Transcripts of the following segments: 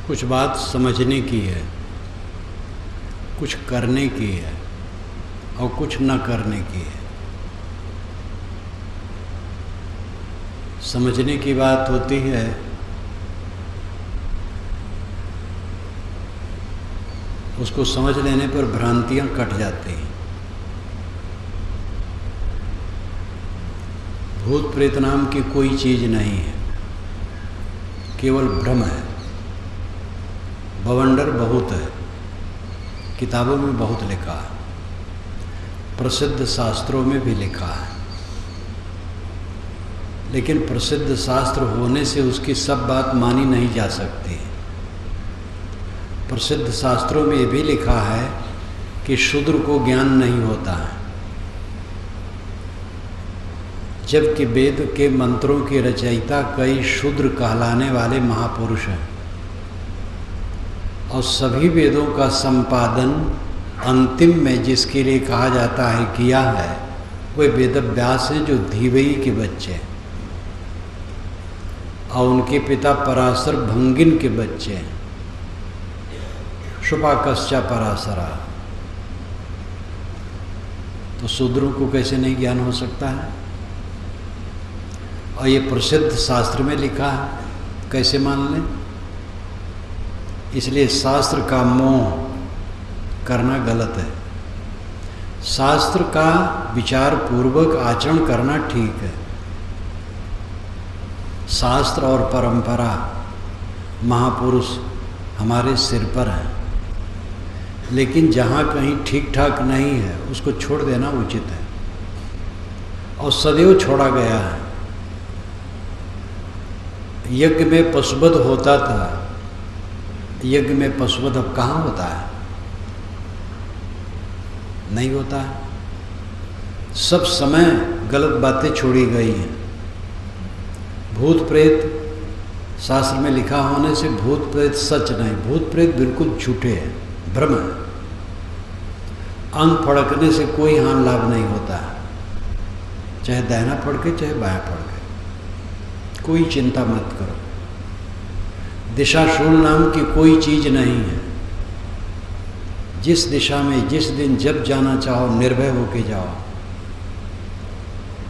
कुछ बात समझने की है, कुछ करने की है और कुछ न करने की है। समझने की बात होती है उसको समझ लेने पर भ्रांतियां कट जाती हैं। भूत प्रेत नाम की कोई चीज़ नहीं है, केवल भ्रम है। बवंडर बहुत है, किताबों में बहुत लिखा है, प्रसिद्ध शास्त्रों में भी लिखा है, लेकिन प्रसिद्ध शास्त्र होने से उसकी सब बात मानी नहीं जा सकती। प्रसिद्ध शास्त्रों में ये भी लिखा है कि शूद्र को ज्ञान नहीं होता है, जबकि वेद के मंत्रों के रचयिता कई शूद्र कहलाने वाले महापुरुष हैं और सभी वेदों का संपादन अंतिम में जिसके लिए कहा जाता है किया है वे वेदव्यास हैं, जो धीवई के बच्चे हैं और उनके पिता पराशर भंगिन के बच्चे हैं, शुपाकश्चा पराशरा। तो शूद्रों को कैसे नहीं ज्ञान हो सकता है? और ये प्रसिद्ध शास्त्र में लिखा है, कैसे मान लें? इसलिए शास्त्र का मोह करना गलत है, शास्त्र का विचार पूर्वक आचरण करना ठीक है। शास्त्र और परंपरा महापुरुष हमारे सिर पर हैं, लेकिन जहाँ कहीं ठीक ठाक नहीं है उसको छोड़ देना उचित है और सदैव छोड़ा गया है। यज्ञ में पशुवध होता था, यज्ञ में पशुवध अब कहाँ होता है? नहीं होता है। सब समय गलत बातें छोड़ी गई हैं। भूत प्रेत शास्त्र में लिखा होने से भूत प्रेत सच नहीं, भूत प्रेत बिल्कुल झूठे हैं, भ्रम है। अंग फड़कने से कोई हानि लाभ नहीं होता है, चाहे दाहिना फड़के चाहे बायां फड़के, कोई चिंता मत करो। दिशाशूल नाम की कोई चीज़ नहीं है। जिस दिशा में जिस दिन जब जाना चाहो निर्भय होके जाओ।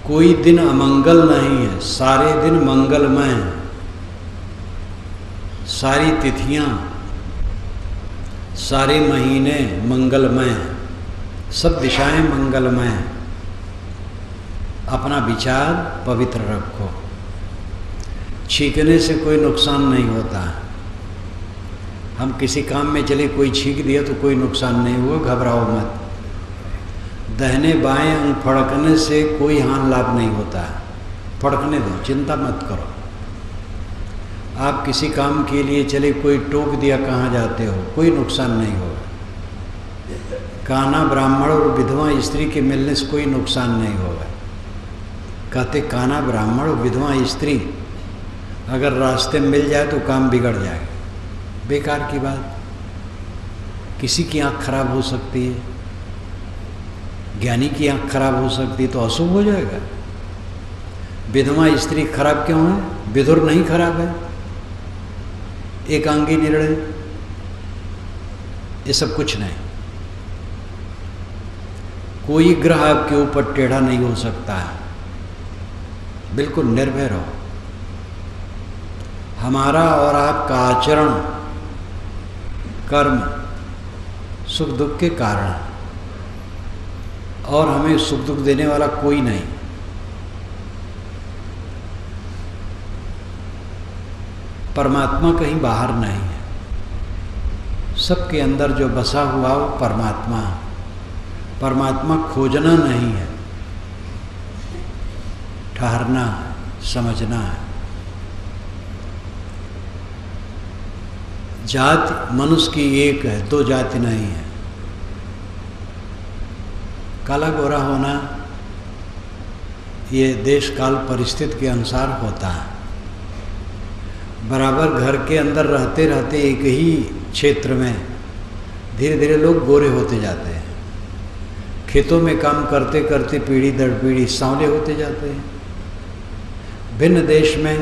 कोई दिन अमंगल नहीं है, सारे दिन मंगलमय हैं। सारी तिथियां, सारे महीने मंगलमय हैं, सब दिशाएं मंगलमय हैं। अपना विचार पवित्र रखो, छींकने से कोई नुकसान नहीं होता। हम किसी काम में चले, कोई छींक दिया तो कोई नुकसान नहीं हुआ, घबराओ मत। दाहिने बाएं अंग फड़कने से कोई हानि लाभ नहीं होता है, फड़कने दो, चिंता मत करो। आप किसी काम के लिए चले, कोई टोक दिया कहाँ जाते हो, कोई नुकसान नहीं होगा। काना ब्राह्मण और विधवा स्त्री के मिलने से कोई नुकसान नहीं होगा। कहते काना ब्राह्मण और विधवा स्त्री अगर रास्ते में मिल जाए तो काम बिगड़ जाएगा, बेकार की बात। किसी की आँख खराब हो सकती है, ज्ञानी की आँख खराब हो सकती है तो अशुभ हो जाएगा। विधवा स्त्री खराब क्यों है? विधुर नहीं खराब है, एकांगी निर्णय, ये सब कुछ नहीं। कोई ग्रह आपके ऊपर टेढ़ा नहीं हो सकता है, बिल्कुल निर्भय रहो। हमारा और आपका आचरण कर्म सुख दुख के कारण, और हमें सुख दुख देने वाला कोई नहीं। परमात्मा कहीं बाहर नहीं है, सबके अंदर जो बसा हुआ वो परमात्मा है। परमात्मा खोजना नहीं है, ठहरना है, समझना है। जाति मनुष्य की एक है, दो जाति नहीं है। काला गोरा होना ये देश काल परिस्थिति के अनुसार होता है। बराबर घर के अंदर रहते रहते एक ही क्षेत्र में धीरे धीरे लोग गोरे होते जाते हैं। खेतों में काम करते करते पीढ़ी दर पीढ़ी सांवले होते जाते हैं। भिन्न देश में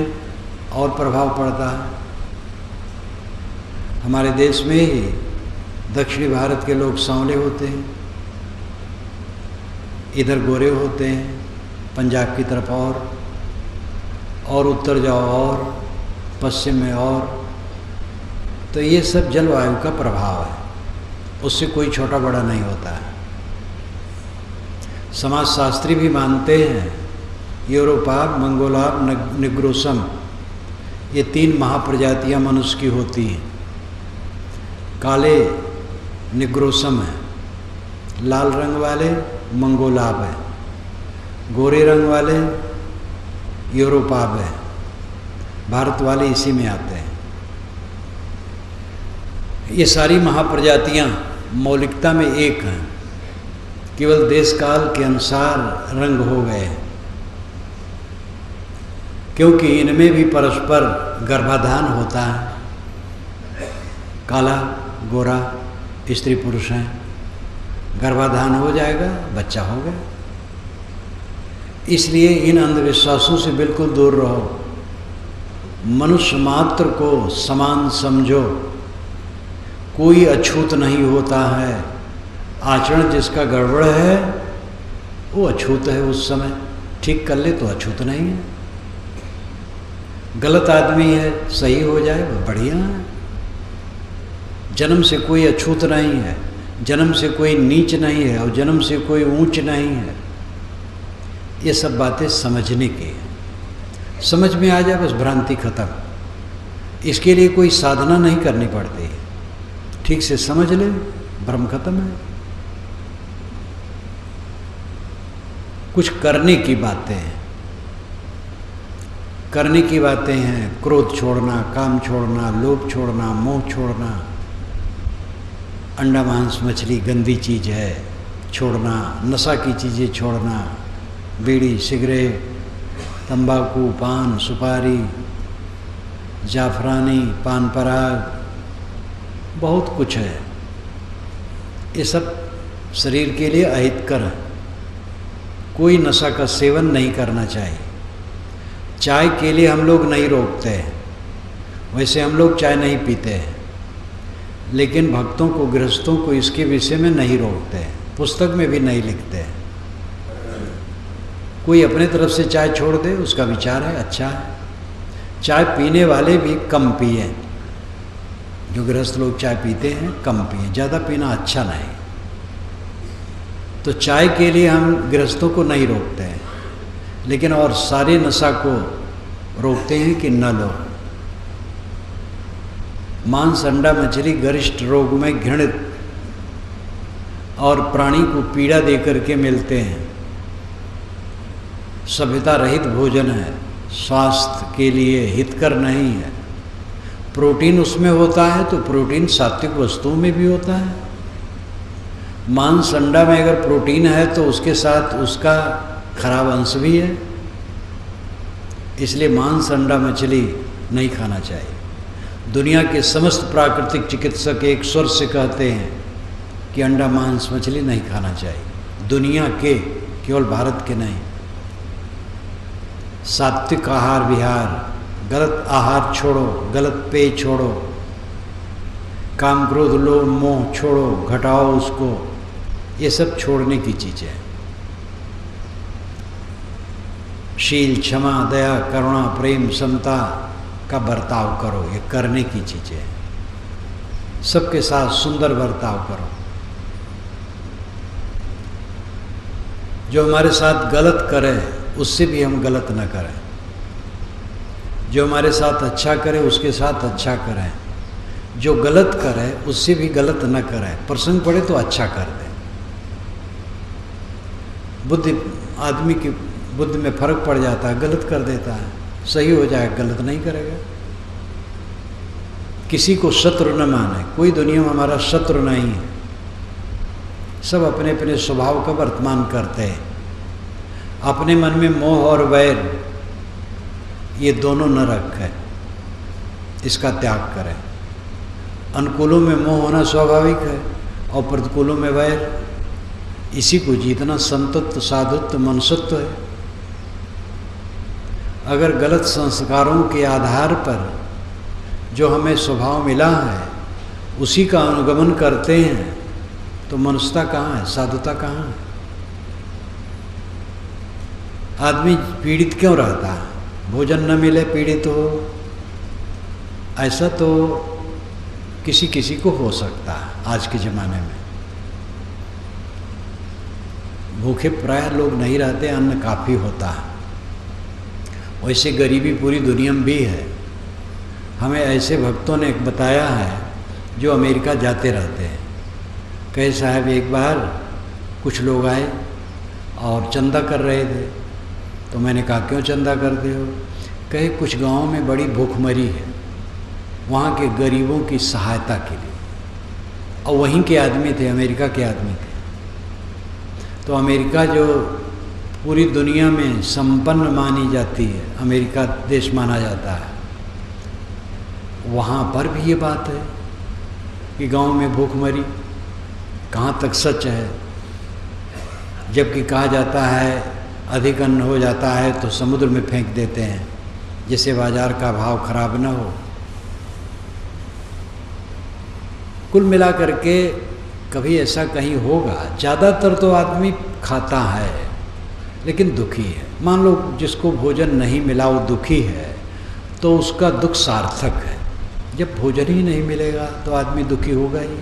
और प्रभाव पड़ता है। हमारे देश में ही दक्षिणी भारत के लोग सांवले होते हैं, इधर गोरे होते हैं, पंजाब की तरफ और उत्तर जाओ और पश्चिम में और। तो ये सब जलवायु का प्रभाव है, उससे कोई छोटा बड़ा नहीं होता है। समाजशास्त्री भी मानते हैं यूरोपाब, मंगोलाब, निग्रोसम, ये 3 महाप्रजातियां मनुष्य की होती हैं। काले निग्रोसम है, लाल रंग वाले मंगोलाब है, गोरे रंग वाले यूरोपाब है, भारत वाले इसी में आते हैं। ये सारी महाप्रजातियां मौलिकता में एक हैं, केवल देश काल के अनुसार रंग हो गए, क्योंकि इनमें भी परस्पर गर्भाधान होता है। काला गोरा स्त्री पुरुष हैं, गर्भाधान हो जाएगा, बच्चा हो गया। इसलिए इन अंधविश्वासों से बिल्कुल दूर रहो, मनुष्य मात्र को समान समझो, कोई अछूत नहीं होता है। आचरण जिसका गड़बड़ है वो अछूत है, उस समय ठीक कर ले तो अछूत नहीं है। गलत आदमी है, सही हो जाए वो बढ़िया है। जन्म से कोई अछूत नहीं है, जन्म से कोई नीच नहीं है और जन्म से कोई ऊंच नहीं है। ये सब बातें समझने की है, समझ में आ जाए बस भ्रांति खत्म। इसके लिए कोई साधना नहीं करनी पड़ती, ठीक से समझ ले भ्रम खत्म है। कुछ करने की बातें हैं, करने की बातें हैं, क्रोध छोड़ना, काम छोड़ना, लोभ छोड़ना, मोह छोड़ना, अंडा मांस मछली गंदी चीज़ है छोड़ना, नशा की चीज़ें छोड़ना, बीड़ी सिगरेट तंबाकू पान सुपारी जाफरानी पान पराग बहुत कुछ है। ये सब शरीर के लिए अहितकर है, कोई नशा का सेवन नहीं करना चाहिए। चाय के लिए हम लोग नहीं रोकते हैं, वैसे हम लोग चाय नहीं पीते हैं, लेकिन भक्तों को गृहस्थों को इसके विषय में नहीं रोकते हैं, पुस्तक में भी नहीं लिखते हैं। कोई अपने तरफ से चाय छोड़ दे उसका विचार है, अच्छा है। चाय पीने वाले भी कम पिए, जो गृहस्थ लोग चाय पीते हैं कम पिए, ज़्यादा पीना अच्छा नहीं। तो चाय के लिए हम गृहस्थों को नहीं रोकते हैं, लेकिन और सारे नशा को रोकते हैं कि न लो। मांस अंडा मछली गरिष्ठ रोग में घृणित और प्राणी को पीड़ा देकर के मिलते हैं। सभ्यता रहित भोजन है, स्वास्थ्य के लिए हितकर नहीं है। प्रोटीन उसमें होता है तो प्रोटीन सात्विक वस्तुओं में भी होता है। मांस अंडा में अगर प्रोटीन है तो उसके साथ उसका खराब अंश भी है, इसलिए मांस अंडा मछली नहीं खाना चाहिए। दुनिया के समस्त प्राकृतिक चिकित्सक एक स्वर से कहते हैं कि अंडा मांस मछली नहीं खाना चाहिए, दुनिया के, केवल भारत के नहीं। सात्विक आहार विहार, गलत आहार छोड़ो, गलत पेय छोड़ो, काम क्रोध लोभ मोह छोड़ो, घटाओ उसको, ये सब छोड़ने की चीज़ें हैं। शील क्षमा दया करुणा प्रेम समता का बर्ताव करो, ये करने की चीज़ें हैं। सबके साथ सुंदर बर्ताव करो। जो हमारे साथ गलत करे उससे भी हम गलत न करें, जो हमारे साथ अच्छा करे उसके साथ अच्छा करें, जो गलत करे उससे भी गलत न करें। प्रसंग पड़े तो अच्छा कर दें। बुद्धि आदमी की बुद्धि में फर्क पड़ जाता है, गलत कर देता है, सही हो जाए गलत नहीं करेगा। किसी को शत्रु न माने, कोई दुनिया में हमारा शत्रु नहीं है, सब अपने अपने स्वभाव का वर्तमान करते हैं। अपने मन में मोह और वैर ये दोनों न रखें, इसका त्याग करें। अनुकूलों में मोह होना स्वाभाविक है और प्रतिकूलों में वैर, इसी को जीतना संतत्व साधुत्व मनुष्यत्व है। अगर गलत संस्कारों के आधार पर जो हमें स्वभाव मिला है उसी का अनुगमन करते हैं तो मनुष्यता कहाँ है, साधुता कहाँ है? आदमी पीड़ित क्यों रहता है? भोजन न मिले पीड़ित हो, ऐसा तो किसी किसी को हो सकता है आज के ज़माने में। भूखे प्राय लोग नहीं रहते, अन्न काफ़ी होता है। वैसे गरीबी पूरी दुनिया में भी है। हमें ऐसे भक्तों ने बताया है जो अमेरिका जाते रहते हैं। कहे साहब एक बार कुछ लोग आए और चंदा कर रहे थे, तो मैंने कहा क्यों चंदा करते हो? कहे कुछ गाँव में बड़ी भूखमरी है, वहाँ के गरीबों की सहायता के लिए। और वहीं के आदमी थे, अमेरिका के आदमी थे। तो अमेरिका जो पूरी दुनिया में संपन्न मानी जाती है, अमेरिका देश माना जाता है, वहाँ पर भी ये बात है कि गांव में भूखमरी। कहाँ तक सच है? जबकि कहा जाता है अधिक अन्न हो जाता है तो समुद्र में फेंक देते हैं, जिससे बाजार का भाव खराब न हो। कुल मिला करके कभी ऐसा कहीं होगा। ज़्यादातर तो आदमी खाता है लेकिन दुखी है। मान लो जिसको भोजन नहीं मिला वो दुखी है, तो उसका दुख सार्थक है। जब भोजन ही नहीं मिलेगा तो आदमी दुखी होगा ही।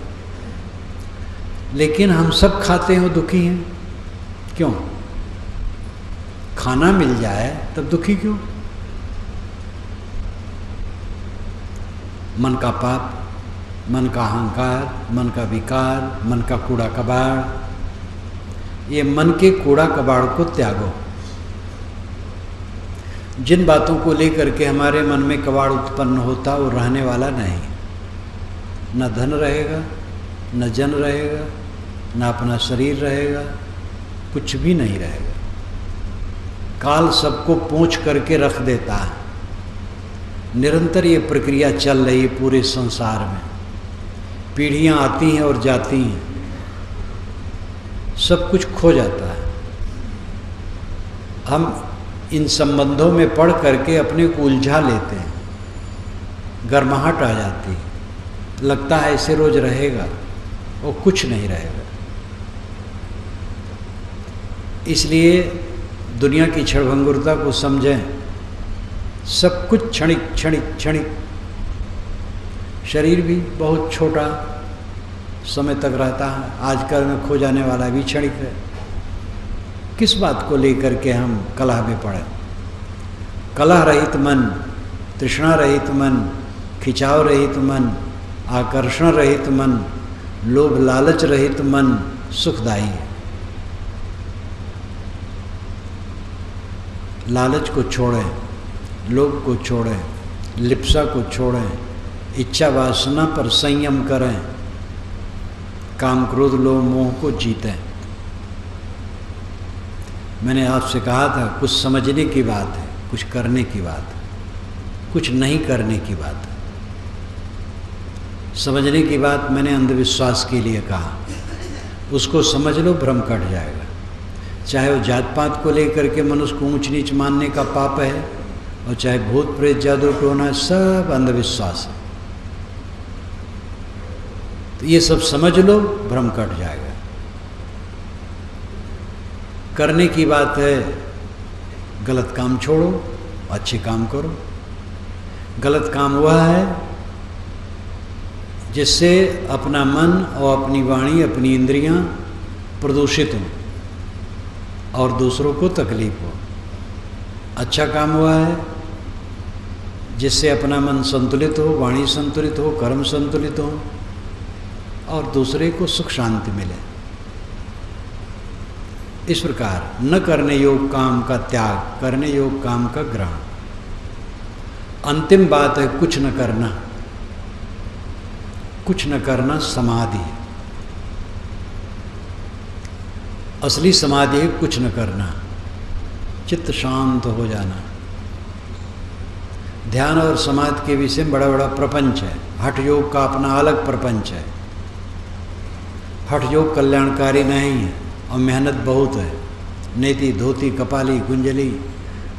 लेकिन हम सब खाते हैं, दुखी हैं क्यों? खाना मिल जाए तब दुखी क्यों? मन का पाप, मन का अहंकार, मन का विकार, मन का कूड़ा कबाड़, ये मन के कूड़ा कबाड़ को त्यागो। जिन बातों को लेकर के हमारे मन में कबाड़ उत्पन्न होता वो रहने वाला नहीं। न धन रहेगा, न जन रहेगा, न अपना शरीर रहेगा, कुछ भी नहीं रहेगा। काल सबको पोंछ करके रख देता है। निरंतर ये प्रक्रिया चल रही है पूरे संसार में। पीढ़ियाँ आती हैं और जाती हैं, सब कुछ खो जाता है। हम इन संबंधों में पढ़ करके अपने को उलझा लेते हैं, गर्माहट आ जाती है, लगता है ऐसे रोज रहेगा और कुछ नहीं रहेगा। इसलिए दुनिया की क्षणभंगुरता को समझें। सब कुछ क्षणिक क्षणिक क्षणिक। शरीर भी बहुत छोटा समय तक रहता है, आजकल में खो जाने वाला भी क्षणिक है। किस बात को लेकर के हम कलह में पड़े? कलह रहित मन, तृष्णा रहित मन, खिंचाव रहित मन, आकर्षण रहित मन, लोभ लालच रहित मन सुखदायी है। लालच को छोड़ें, लोभ को छोड़ें, लिप्सा को छोड़ें, इच्छा वासना पर संयम करें, काम क्रोध लोभ मोह को जीतें। मैंने आपसे कहा था कुछ समझने की बात है, कुछ करने की बात है, कुछ नहीं करने की बात है। समझने की बात मैंने अंधविश्वास के लिए कहा, उसको समझ लो, भ्रम कट जाएगा। चाहे वो जात पात को लेकर के मनुष्य को ऊंच नीच मानने का पाप है, और चाहे भूत प्रेत जादू टोना, सब अंधविश्वास है। तो ये सब समझ लो, भ्रम कट जाएगा। करने की बात है, गलत काम छोड़ो, अच्छे काम करो। गलत काम वह है जिससे अपना मन और अपनी वाणी, अपनी इंद्रियां प्रदूषित हों और दूसरों को तकलीफ हो। अच्छा काम हुआ है जिससे अपना मन संतुलित हो, वाणी संतुलित हो, कर्म संतुलित हो और दूसरे को सुख शांति मिले। इस प्रकार न करने योग काम का त्याग, करने योग काम का ग्रहण। अंतिम बात है कुछ न करना। कुछ न करना समाधि है। असली समाधि है कुछ न करना, चित्त शांत हो जाना। ध्यान और समाधि के विषय में बड़ा बड़ा प्रपंच है। हठ योग का अपना अलग प्रपंच है। हठ योग कल्याणकारी नहीं है और मेहनत बहुत है। नेति धोती कपाली गुंजली,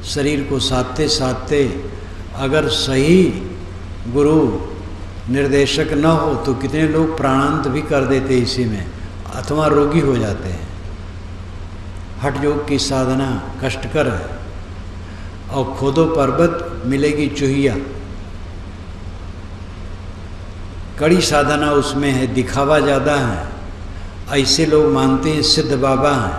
शरीर को साधते साधते अगर सही गुरु निर्देशक न हो तो कितने लोग प्राणांत भी कर देते इसी में, अथवा रोगी हो जाते हैं। हठ योग की साधना कष्टकर है, और खोदो पर्वत मिलेगी चूहिया। कड़ी साधना उसमें है, दिखावा ज़्यादा है। ऐसे लोग मानते हैं सिद्ध बाबा हैं,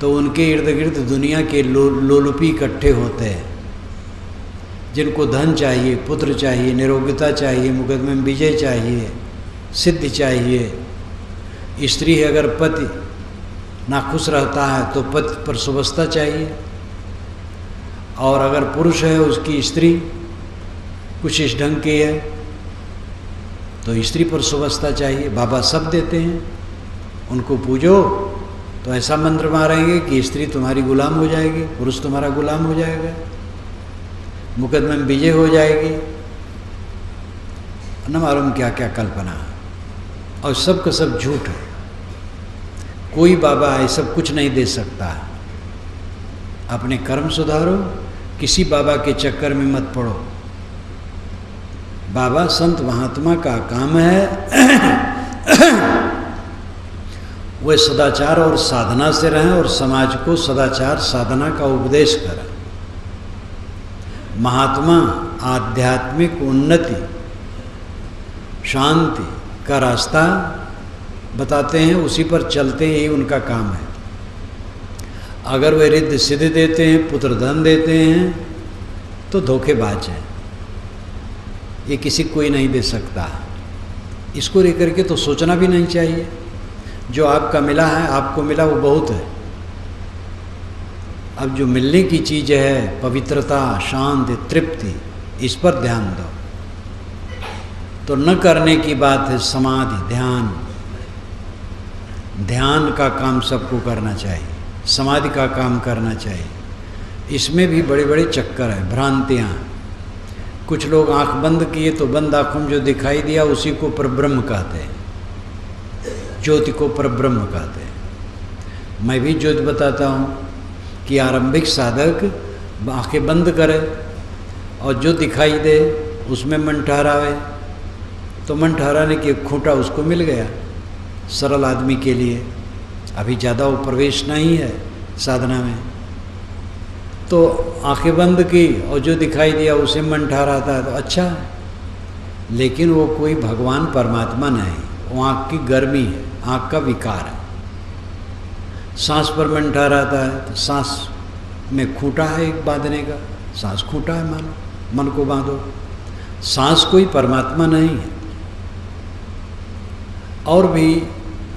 तो उनके इर्द गिर्द दुनिया के लोलुपी इकट्ठे होते हैं, जिनको धन चाहिए, पुत्र चाहिए, निरोगता चाहिए, मुकदमे में विजय चाहिए, सिद्धि चाहिए। स्त्री है अगर पति नाखुश रहता है तो पति पर सुबस्ता चाहिए, और अगर पुरुष है उसकी स्त्री कुछ इस ढंग की है तो स्त्री पर सुबस्ता चाहिए। बाबा सब देते हैं, उनको पूजो तो ऐसा मंत्र मारेंगे कि स्त्री तुम्हारी गुलाम हो जाएगी, पुरुष तुम्हारा गुलाम हो जाएगा, मुकदमे में विजय हो जाएगी, न मालूम क्या क्या कल्पना। और सब का सब झूठ है। कोई बाबा ऐसा कुछ नहीं दे सकता। अपने कर्म सुधारो, किसी बाबा के चक्कर में मत पड़ो। बाबा संत महात्मा का काम है वे सदाचार और साधना से रहें और समाज को सदाचार साधना का उपदेश करें। महात्मा आध्यात्मिक उन्नति शांति का रास्ता बताते हैं, उसी पर चलते हैं, यही उनका काम है। अगर वे रिद्ध सिद्ध देते हैं, पुत्र धन देते हैं, तो धोखेबाज है। ये किसी कोई नहीं दे सकता। इसको लेकर के तो सोचना भी नहीं चाहिए। जो आपका मिला है, आपको मिला वो बहुत है। अब जो मिलने की चीज़ है, पवित्रता, शांति, तृप्ति, इस पर ध्यान दो। तो न करने की बात है समाधि, ध्यान। ध्यान का काम सबको करना चाहिए, समाधि का काम करना चाहिए। इसमें भी बड़े बड़े चक्कर है, भ्रांतियाँ। कुछ लोग आंख बंद किए तो बंद आँखों में जो दिखाई दिया उसी को परब्रह्म कहते हैं, ज्योति को परब्रह्म कहते हैं। मैं भी ज्योति बताता हूँ कि आरंभिक साधक आंखें बंद करे और जो दिखाई दे उसमें मन ठहरावे, तो मन ठहराने की खूंटा उसको मिल गया। सरल आदमी के लिए अभी ज़्यादा वो प्रवेश नहीं है साधना में, तो आंखें बंद की और जो दिखाई दिया उसे मन ठहराता है तो अच्छा है। लेकिन वो कोई भगवान परमात्मा नहीं, वो आँख की गर्मी है, आँख का विकार है। सांस पर मन ठहराता है तो सांस में खूंटा है एक बांधने का, सांस खूंटा है, मानो मन को बांधो। सांस कोई परमात्मा नहीं है। और भी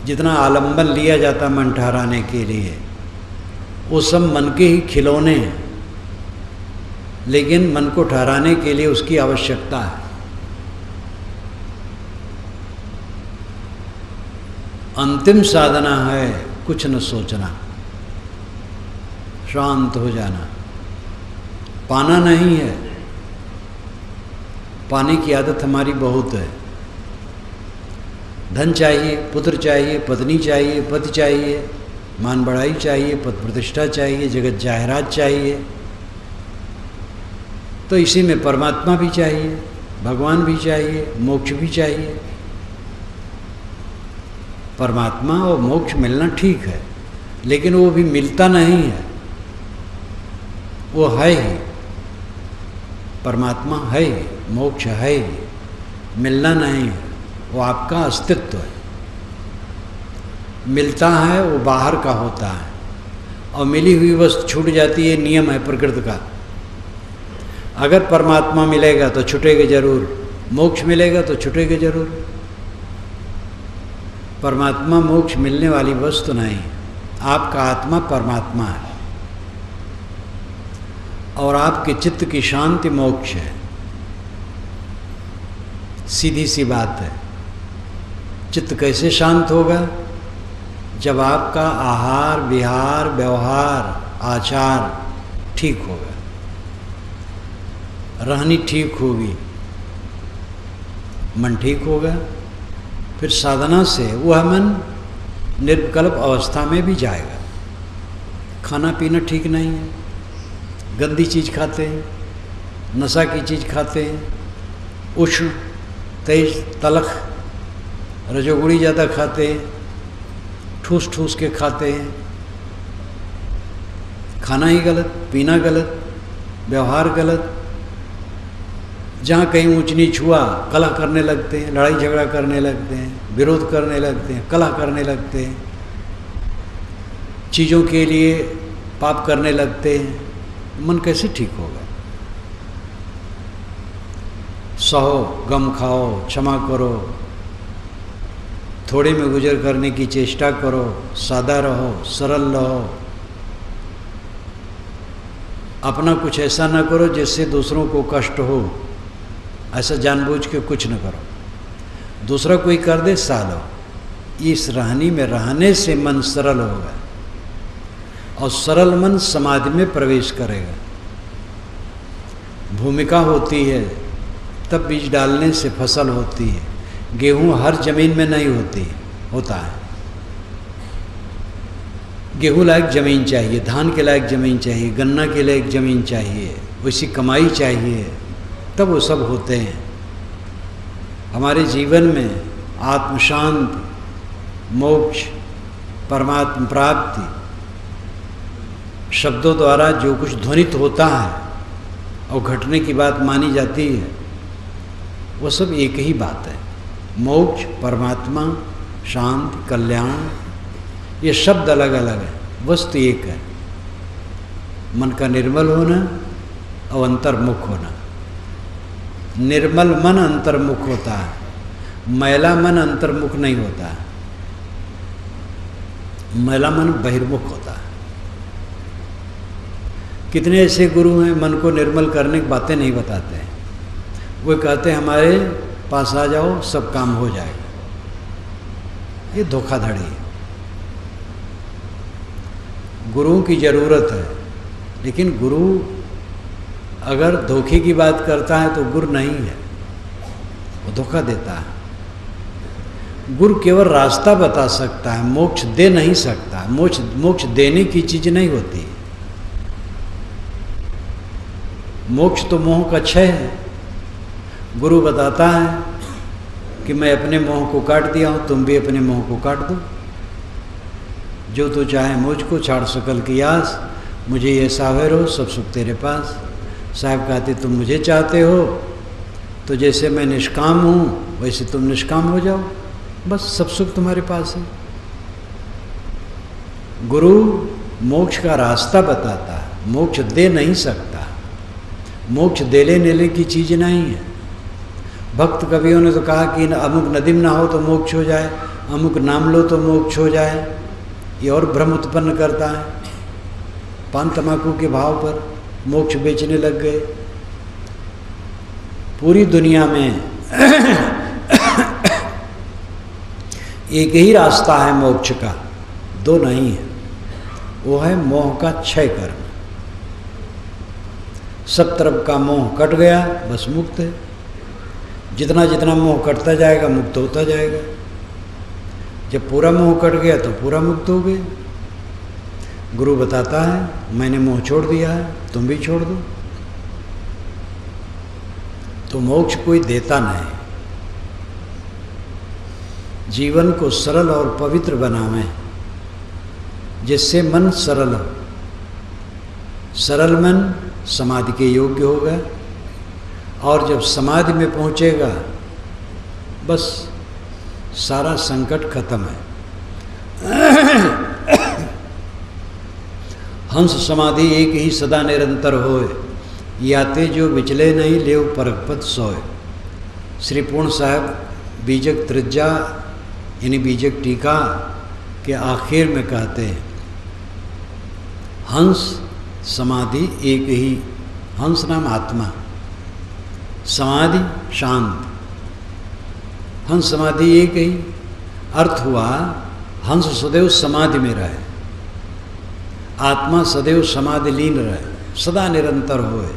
जितना आलंबन लिया जाता मन ठहराने के लिए, वो सब मन के ही खिलौने हैं, लेकिन मन को ठहराने के लिए उसकी आवश्यकता है। अंतिम साधना है कुछ न सोचना, शांत हो जाना। पाना नहीं है, पाने की आदत हमारी बहुत है। धन चाहिए, पुत्र चाहिए, पत्नी चाहिए, पति चाहिए, मान बढ़ाई चाहिए, पद प्रतिष्ठा चाहिए, जगत जाहिरात चाहिए। तो इसी में परमात्मा भी चाहिए, भगवान भी चाहिए, मोक्ष भी चाहिए। परमात्मा और मोक्ष मिलना ठीक है, लेकिन वो भी मिलता नहीं है। वो है ही, परमात्मा है ही, मोक्ष है ही, मिलना नहीं है। वो आपका अस्तित्व है। मिलता है वो बाहर का होता है, और मिली हुई वस्तु छूट जाती है, नियम है प्रकृति का। अगर परमात्मा मिलेगा तो छूटेगा जरूर, मोक्ष मिलेगा तो छूटेगा जरूर। परमात्मा मोक्ष मिलने वाली वस्तु नहीं, आपका आत्मा परमात्मा है, और आपके चित्त की शांति मोक्ष है। सीधी सी बात है। चित्त कैसे शांत होगा? जब आपका आहार विहार व्यवहार आचार ठीक होगा, रहनी ठीक होगी, मन ठीक होगा, फिर साधना से वह मन निर्विकल्प अवस्था में भी जाएगा। खाना पीना ठीक नहीं है, गंदी चीज़ खाते हैं, नशा की चीज़ खाते हैं, उष्ण तेज तलख रजोगुड़ी ज़्यादा खाते हैं, ठूस ठूस के खाते हैं, खाना ही गलत, पीना गलत, व्यवहार गलत, जहाँ कहीं ऊंच नीच हुआ कलह करने लगते हैं, लड़ाई झगड़ा करने लगते हैं, विरोध करने लगते हैं, कलह करने लगते हैं, चीज़ों के लिए पाप करने लगते हैं। मन कैसे ठीक होगा? सहो, गम खाओ, क्षमा करो, थोड़े में गुजर करने की चेष्टा करो, सादा रहो, सरल रहो, अपना कुछ ऐसा ना करो जिससे दूसरों को कष्ट हो, ऐसा जानबूझ के कुछ न करो। दूसरा कोई कर दे सह लो। इस रहनी में रहने से मन सरल होगा और सरल मन समाधि में प्रवेश करेगा। भूमिका होती है, तब बीज डालने से फसल होती है। गेहूं हर जमीन में नहीं होता है। गेहूं लायक ज़मीन चाहिए, धान के लायक ज़मीन चाहिए, गन्ना के लायक ज़मीन चाहिए, वैसी कमाई चाहिए, तब वो सब होते हैं। हमारे जीवन में आत्म शांति, मोक्ष, परमात्म प्राप्ति शब्दों द्वारा जो कुछ ध्वनित होता है और घटने की बात मानी जाती है, वो सब एक ही बात है। मोक्ष, परमात्मा, शांति, कल्याण, ये शब्द अलग अलग है, वस्तु एक है। मन का निर्मल होना और अंतर्मुख होना। निर्मल मन अंतर्मुख होता है, मैला मन अंतर्मुख नहीं होता है, मैला मन बहिर्मुख होता है। कितने ऐसे गुरु हैं मन को निर्मल करने की बातें नहीं बताते हैं, वो कहते हैं हमारे पास आ जाओ सब काम हो जाएगा। ये धोखाधड़ी है। गुरुओं की ज़रूरत है, लेकिन गुरु अगर धोखे की बात करता है तो गुरु नहीं है, वो धोखा देता है। गुरु केवल रास्ता बता सकता है, मोक्ष दे नहीं सकता। मोक्ष देने की चीज़ नहीं होती है। मोक्ष तो मोह का क्षय है। गुरु बताता है कि मैं अपने मोह को काट दिया हूँ, तुम भी अपने मोह को काट दो। जो तू चाहे मुझको छाड़ सकल की आस, मुझे ये सावेर हो सब सुख तेरे पास। साहब कहते तुम मुझे चाहते हो तो जैसे मैं निष्काम हूँ वैसे तुम निष्काम हो जाओ, बस सब सुख तुम्हारे पास है। गुरु मोक्ष का रास्ता बताता है, मोक्ष दे नहीं सकता। मोक्ष देले नेले की चीज़ नहीं है। भक्त कवियों ने तो कहा कि अमुक नदीम ना हो तो मोक्ष हो जाए, अमुक नाम लो तो मोक्ष हो जाए। ये और भ्रम उत्पन्न करता है। पान तमाकू के भाव पर मोक्ष बेचने लग गए। पूरी दुनिया में एक ही रास्ता है मोक्ष का, दो नहीं है। वो है मोह का क्षय करना। सब तरफ का मोह कट गया, बस मुक्त है। जितना जितना मोह कटता जाएगा मुक्त होता जाएगा। जब पूरा मोह कट गया तो पूरा मुक्त हो गए। गुरु बताता है मैंने मोह छोड़ दिया है, तुम भी छोड़ दो। तो मोक्ष कोई देता नहीं। जीवन को सरल और पवित्र बनावे जिससे मन सरल हो। सरल मन समाधि के योग्य होगा और जब समाधि में पहुंचेगा बस सारा संकट खत्म है। हंस समाधि एक ही सदा निरंतर होए, याते जो विचले नहीं लेव परगपत सोए। श्री पूर्ण साहब बीजक त्रिज्या यानी बीजक टीका के आखिर में कहते हैं हंस समाधि एक ही। हंस नाम आत्मा, समाधि शांत। हंस समाधि एक ही। अर्थ हुआ हंस सदैव समाधि में रहे, आत्मा सदैव समाधि लीन रहे, सदा निरंतर होए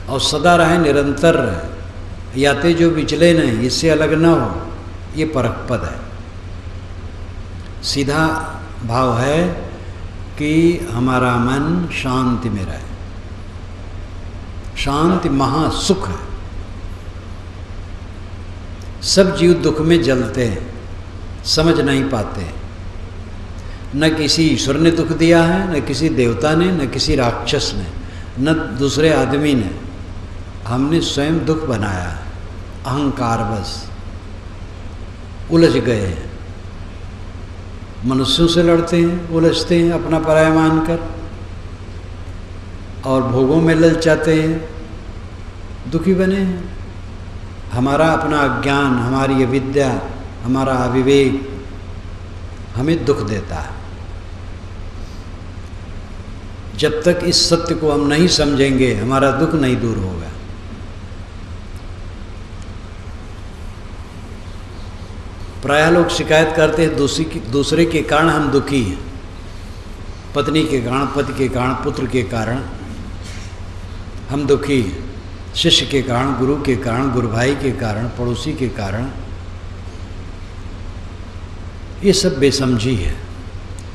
और सदा रहे, निरंतर रहे। याते जो विचले नहीं, इससे अलग न हो, ये परख पद है। सीधा भाव है कि हमारा मन शांति में रहे। शांति महासुख है। सब जीव दुख में जलते हैं, समझ नहीं पाते। न किसी ईश्वर ने दुख दिया है, न किसी देवता ने, न किसी राक्षस ने, न दूसरे आदमी ने। हमने स्वयं दुख बनाया है, अहंकार बस उलझ गए हैं। मनुष्यों से लड़ते हैं, उलझते हैं अपना पराया मानकर, और भोगों में ललचाते हैं, दुखी बने हैं। हमारा अपना अज्ञान, हमारी अविद्या, हमारा अविवेक हमें दुख देता है। जब तक इस सत्य को हम नहीं समझेंगे, हमारा दुख नहीं दूर होगा। प्रायः लोग शिकायत करते हैं दूसरे के कारण हम दुखी हैं। पत्नी के कारण, पति के कारण, पुत्र के कारण हम दुखी हैं। शिष्य के कारण, गुरु के कारण, गुरु भाई के कारण, पड़ोसी के कारण। ये सब बेसमझी है,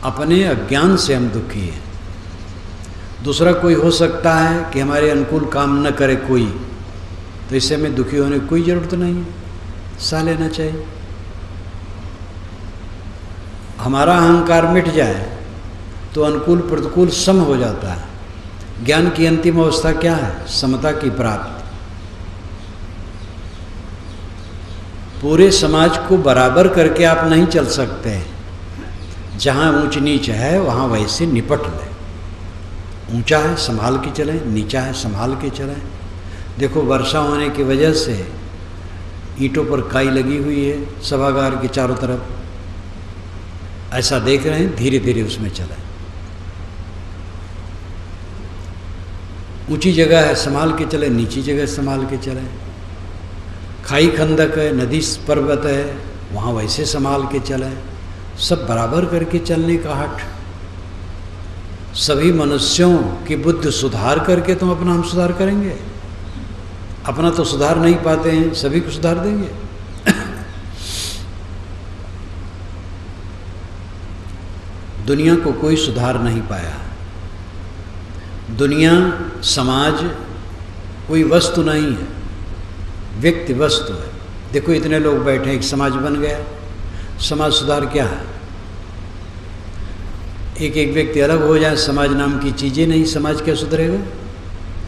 अपने अज्ञान से हम दुखी हैं। दूसरा कोई हो सकता है कि हमारे अनुकूल काम न करे कोई, तो इससे हमें दुखी होने की कोई ज़रूरत नहीं है, सह लेना चाहिए। हमारा अहंकार मिट जाए तो अनुकूल प्रतिकूल सम हो जाता है। ज्ञान की अंतिम अवस्था क्या है? समता की प्राप्ति। पूरे समाज को बराबर करके आप नहीं चल सकते। जहाँ ऊंच नीच है वहाँ वैसे निपट ले। ऊंचा है संभाल के चलें, नीचा है संभाल के चलें। देखो वर्षा होने की वजह से ईंटों पर काई लगी हुई है सभागार के चारों तरफ, ऐसा देख रहे हैं, धीरे धीरे उसमें चलें। ऊंची जगह है संभाल के चले, नीची जगह संभाल के चले। खाई खंदक है, नदी पर्वत है, वहाँ वैसे संभाल के चले। सब बराबर करके चलने का हट। सभी मनुष्यों की बुद्धि सुधार करके तो अपना हम सुधार करेंगे। अपना तो सुधार नहीं पाते हैं, सभी को सुधार देंगे। दुनिया को कोई सुधार नहीं पाया। दुनिया समाज कोई वस्तु नहीं है, व्यक्ति वस्तु है। देखो इतने लोग बैठे, एक समाज बन गया। समाज सुधार क्या है? एक एक व्यक्ति अलग हो जाए, समाज नाम की चीज़ें नहीं, समाज क्या सुधरेगा?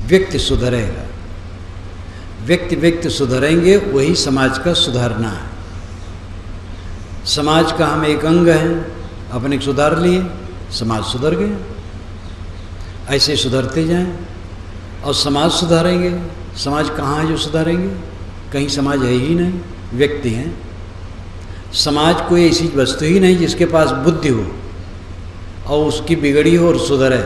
व्यक्ति सुधरेगा। व्यक्ति सुधरेंगे, वही समाज का सुधारना है। समाज का हम एक अंग हैं, अपने सुधार लिए, समाज सुधर गया। ऐसे सुधरते जाएं और समाज सुधारेंगे। समाज कहाँ है जो सुधारेंगे? कहीं समाज है ही नहीं, व्यक्ति हैं। समाज कोई ऐसी वस्तु ही नहीं जिसके पास बुद्धि हो और उसकी बिगड़ी हो और सुधरे।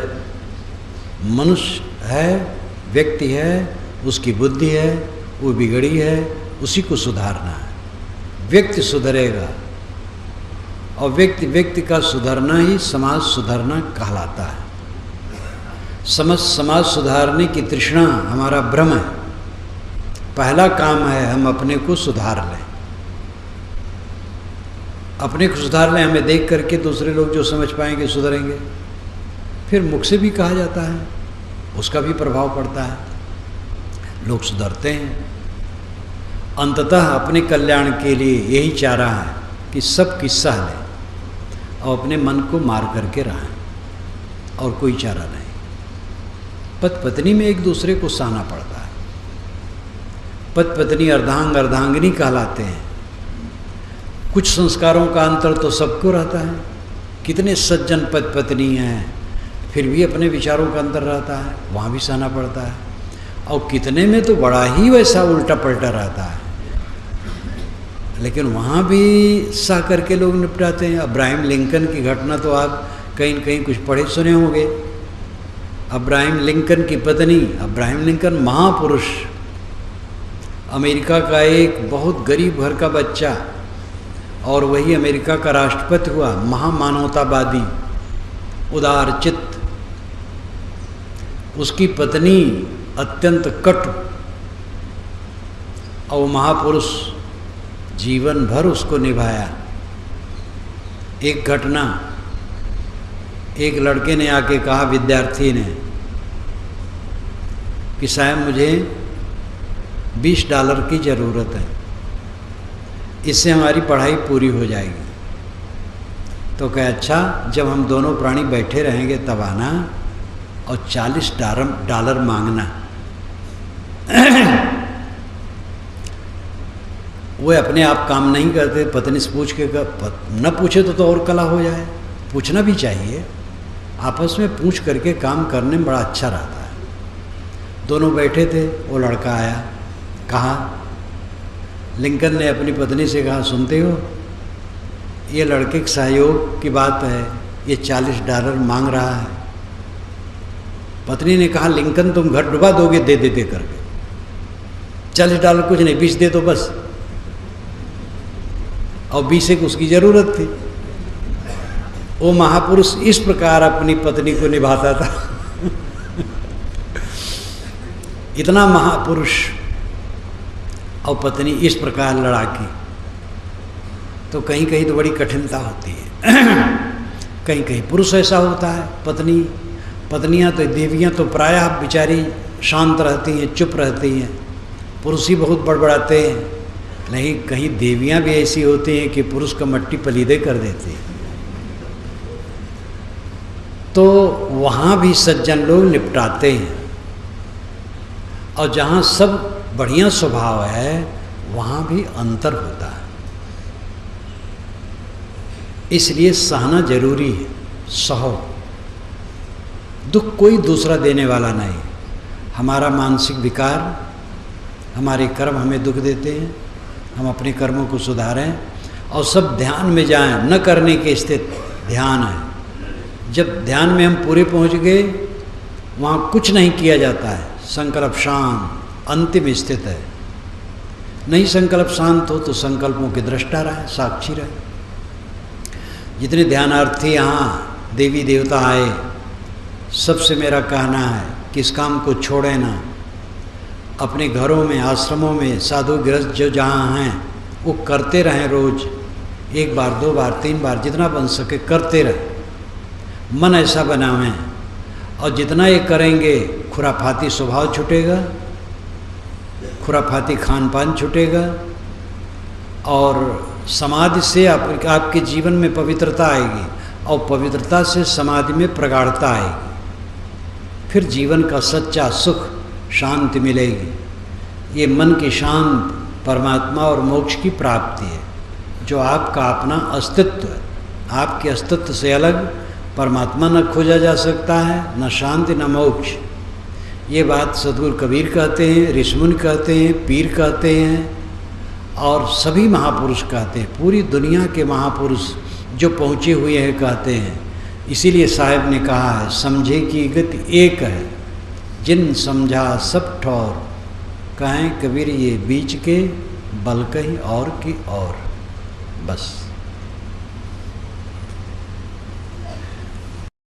मनुष्य है, व्यक्ति है, उसकी बुद्धि है, वो बिगड़ी है, उसी को सुधारना है। व्यक्ति सुधरेगा और व्यक्ति का सुधरना ही समाज सुधरना कहलाता है। समाज सुधारने की तृष्णा हमारा भ्रम है। पहला काम है हम अपने को सुधार लें। अपने को सुधार लें, हमें देख करके दूसरे लोग जो समझ पाएंगे सुधरेंगे। फिर मुख से भी कहा जाता है, उसका भी प्रभाव पड़ता है, लोग सुधरते हैं। अंततः अपने कल्याण के लिए यही चाह रहा है कि सब किस्सा लें और अपने मन को मार करके रहें, और कोई चारा नहीं। पति पत्नी में एक दूसरे को सहना पड़ता है। पति पत्नी अर्धांग अर्धांगिनी कहलाते हैं। कुछ संस्कारों का अंतर तो सबको रहता है। कितने सज्जन पति पत्नी हैं, फिर भी अपने विचारों का अंतर रहता है, वहाँ भी सहना पड़ता है। और कितने में तो बड़ा ही वैसा उल्टा पलटा रहता है, लेकिन वहाँ भी सह करके लोग निपटाते हैं। अब्राहम लिंकन की घटना तो आप कहीं न कहीं कुछ पढ़े सुने होंगे। अब्राहम लिंकन की पत्नी, अब्राहम लिंकन महापुरुष, अमेरिका का एक बहुत गरीब घर का बच्चा, और वही अमेरिका का राष्ट्रपति हुआ। महामानवतावादी, उदार चित्त। उसकी पत्नी अत्यंत कटु, और महापुरुष जीवन भर उसको निभाया। एक घटना, एक लड़के ने आके कहा, विद्यार्थी ने, कि साहब मुझे $20 की ज़रूरत है। इससे हमारी पढ़ाई पूरी हो जाएगी। तो कहे अच्छा, जब हम दोनों प्राणी बैठे रहेंगे तब आना और $40 मांगना। वो अपने आप काम नहीं करते, पत्नी से पूछ के न पूछे तो और कला हो जाए। पूछना भी चाहिए, आपस में पूछ करके काम करने में बड़ा अच्छा रहता है। दोनों बैठे थे, वो लड़का आया, कहा, लिंकन ने अपनी पत्नी से कहा, सुनते हो, ये लड़के के सहयोग की बात है, ये $40 मांग रहा है। पत्नी ने कहा, लिंकन तुम घर डुबा दोगे दे दे करके, $40 कुछ नहीं, 20 दे तो बस। और 20 की उसकी जरूरत थी। वो महापुरुष इस प्रकार अपनी पत्नी को निभाता था। इतना महापुरुष और पत्नी इस प्रकार लड़ाकी। तो कहीं कहीं तो बड़ी कठिनता होती है। कहीं कहीं पुरुष ऐसा होता है, पत्नियां तो देवियां तो प्रायः बेचारी शांत रहती हैं, चुप रहती हैं, पुरुष ही बहुत बड़बड़ाते हैं। नहीं, कहीं देवियां भी ऐसी होती हैं कि पुरुष का मट्टी पलीदे कर देती हैं। तो वहाँ भी सज्जन लोग निपटाते हैं। और जहाँ सब बढ़िया स्वभाव है वहाँ भी अंतर होता है। इसलिए सहना जरूरी है। सहो, दुख कोई दूसरा देने वाला नहीं। हमारा मानसिक विकार, हमारे कर्म हमें दुख देते हैं। हम अपने कर्मों को सुधारें और सब ध्यान में जाएं। न करने के स्थिति ध्यान है। जब ध्यान में हम पूरे पहुंच गए, वहाँ कुछ नहीं किया जाता है। संकल्प शांत अंतिम स्थित है। नहीं संकल्प शांत हो तो संकल्पों के दृष्टा रहे, साक्षी रहे। जितने ध्यानार्थी यहाँ देवी देवता आए, सबसे मेरा कहना है कि इस काम को छोड़े ना। अपने घरों में, आश्रमों में साधु गृहस्थ जो जहाँ हैं वो करते रहें। रोज 1 बार 2 बार 3 बार जितना बन सके करते रहें। मन ऐसा बनावें, और जितना ये करेंगे खुराफाती स्वभाव छूटेगा, खुराफाती खान पान छूटेगा, और समाधि से आपके जीवन में पवित्रता आएगी, और पवित्रता से समाधि में प्रगाढ़ता आएगी। फिर जीवन का सच्चा सुख, शांति मिलेगी। ये मन की शांत परमात्मा और मोक्ष की प्राप्ति है, जो आपका अपना अस्तित्व है। आपके अस्तित्व से अलग परमात्मा न खोजा जा सकता है, न शांति न मोक्ष। ये बात सद्गुरु कबीर कहते हैं, ऋषिमुनि कहते हैं, पीर कहते हैं, और सभी महापुरुष कहते हैं। पूरी दुनिया के महापुरुष जो पहुँचे हुए हैं कहते हैं। इसीलिए साहब ने कहा है, समझे की गति एक है, जिन समझा सब ठौर, कहें कबीर ये बीच के बल कहीं और की और। बस।